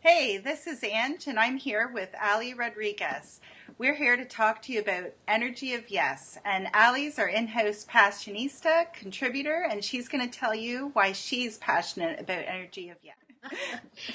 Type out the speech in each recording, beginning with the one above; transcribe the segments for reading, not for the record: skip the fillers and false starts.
Hey, this is Ange, and I'm here with Ali Rodriguez. We're here to talk to you about Energy of Yes. And Ali's our in-house passionista, contributor, and she's going to tell you why she's passionate about Energy of Yes.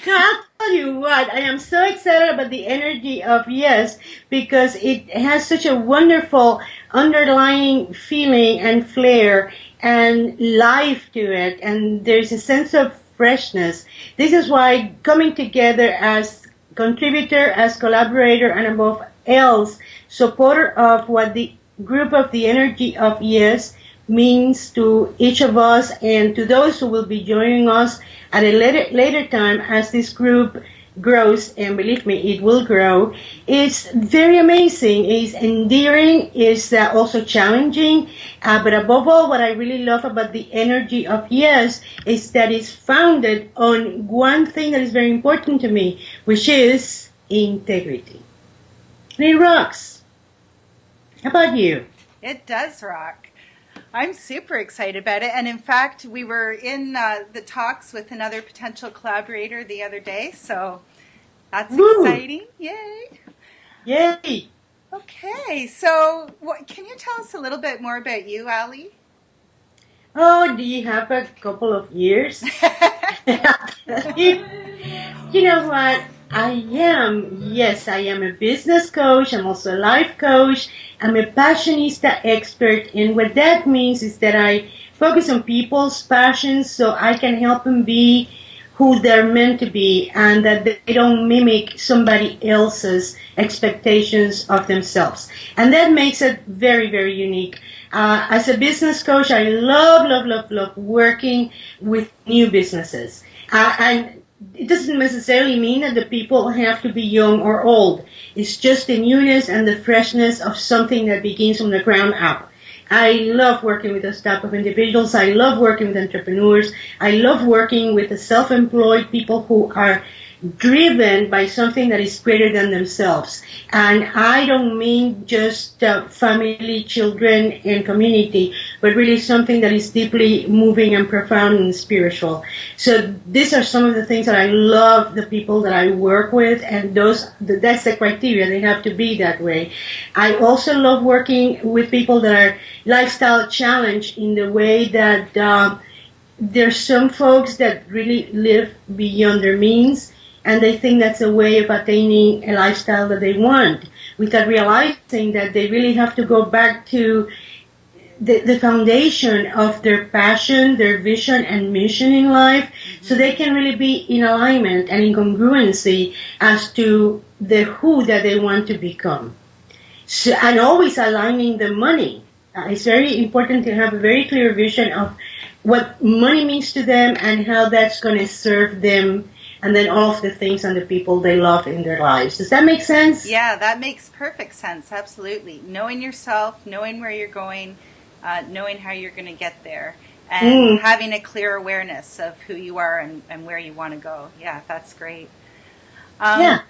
Now, I'll tell you what, I am so excited about the energy of yes because it has such a wonderful underlying feeling and flair and life to it, and there's a sense of freshness. This is why coming together as contributor, as collaborator, and above else, supporter of what the group of the energy of yes means to each of us and to those who will be joining us at a later time as this group grows, and believe me, it will grow. It's very amazing. It's endearing. It's also challenging. But above all, what I really love about the energy of yes is that it's founded on one thing that is very important to me, which is integrity. And it rocks. How about you? It does rock. I'm super excited about it. And in fact, we were in the talks with another potential collaborator the other day. So that's Woo! exciting. Yay. Yay! Okay. So can you tell us a little bit more about you, Ali? Oh, do you have a couple of years? you, you know what? Yes, I am a business coach. I'm also a life coach. I'm a passionista expert. And what that means is that I focus on people's passions so I can help them be who they're meant to be and that they don't mimic somebody else's expectations of themselves. And that makes it very, very unique. As a business coach, I love working with new businesses. And it doesn't necessarily mean that the people have to be young or old. It's just the newness and the freshness of something that begins from the ground up. I love working with those type of individuals. I love working with entrepreneurs. I love working with the self-employed people who are driven by something that is greater than themselves. And I don't mean just family, children, and community, but really something that is deeply moving and profound and spiritual. So these are some of the things that I love the people that I work with, and that's the criteria. They have to be that way. I also love working with people that are lifestyle challenged in the way that there's some folks that really live beyond their means, and they think that's a way of attaining a lifestyle that they want, without realizing that they really have to go back to the foundation of their passion, their vision and mission in life, so they can really be in alignment and in congruency as to the who that they want to become. So, and always aligning the money. It's very important to have a very clear vision of what money means to them and how that's going to serve them, and then all of the things and the people they love in their lives. Does that make sense? Yeah, that makes perfect sense. Absolutely. Knowing yourself, knowing where you're going, knowing how you're going to get there, and having a clear awareness of who you are and where you want to go. Yeah, that's great. Yeah.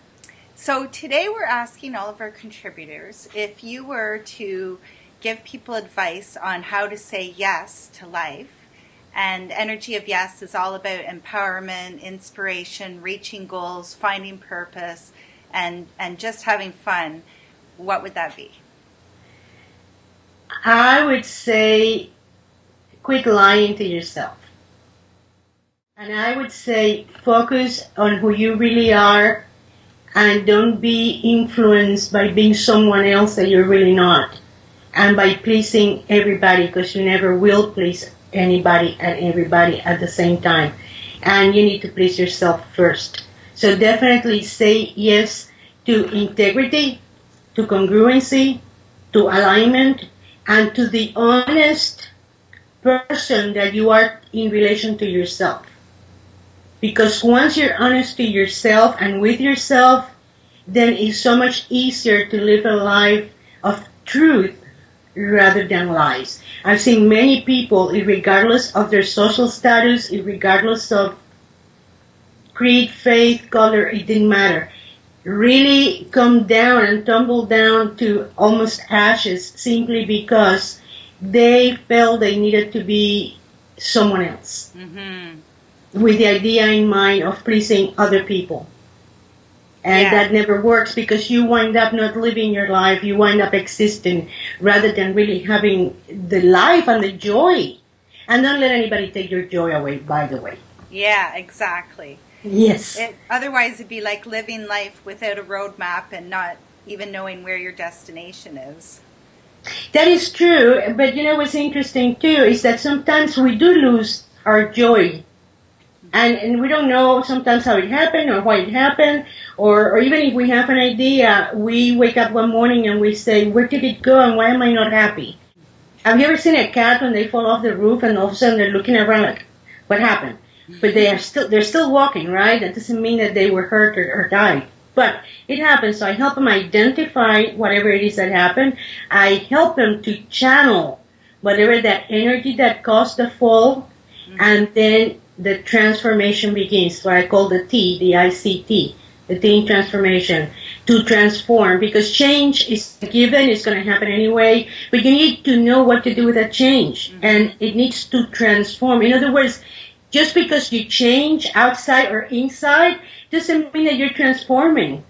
So today we're asking all of our contributors if you were to give people advice on how to say yes to life. And Energy of Yes is all about empowerment, inspiration, reaching goals, finding purpose, and just having fun. What would that be? I would say quit lying to yourself. And I would say focus on who you really are and don't be influenced by being someone else that you're really not. And by pleasing everybody, because you never will please anybody and everybody at the same time. And you need to please yourself first. So definitely say yes to integrity, to congruency, to alignment, and to the honest person that you are in relation to yourself. Because once you're honest to yourself and with yourself, then it's so much easier to live a life of truth rather than lies. I've seen many people, regardless of their social status, regardless of creed, faith, color, it didn't matter, really come down and tumble down to almost ashes simply because they felt they needed to be someone else, with the idea in mind of pleasing other people. And Yeah. that never works because you wind up not living your life. You wind up existing rather than really having the life and the joy. And don't let anybody take your joy away, by the way. Yeah, exactly. Yes. Otherwise it'd be like living life without a roadmap and not even knowing where your destination is. That is true. But you know what's interesting too is that sometimes we do lose our joy. And we don't know sometimes how it happened or why it happened, or even if we have an idea, we wake up one morning and we say, where did it go and why am I not happy? Have you ever seen a cat when they fall off the roof and all of a sudden they're looking around like, what happened? But they're still walking, right? That doesn't mean that they were hurt or died. But it happens, so I help them identify whatever it is that happened. I help them to channel whatever that energy that caused the fall, and then the transformation begins, what I call the T, the ICT, the team transformation, to transform, because change is given, it's going to happen anyway, but you need to know what to do with that change, and it needs to transform. In other words, just because you change outside or inside doesn't mean that you're transforming.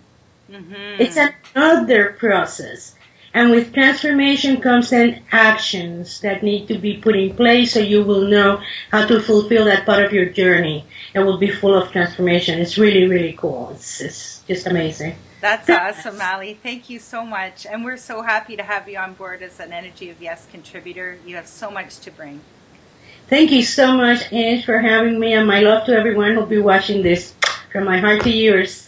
It's another process. And with transformation comes then actions that need to be put in place so you will know how to fulfill that part of your journey. It will be full of transformation. It's really, really cool. It's just amazing. That's awesome, Ali. Thank you so much. And we're so happy to have you on board as an Energy of Yes contributor. You have so much to bring. Thank you so much, Ange, for having me, and my love to everyone who'll be watching this. From my heart to yours.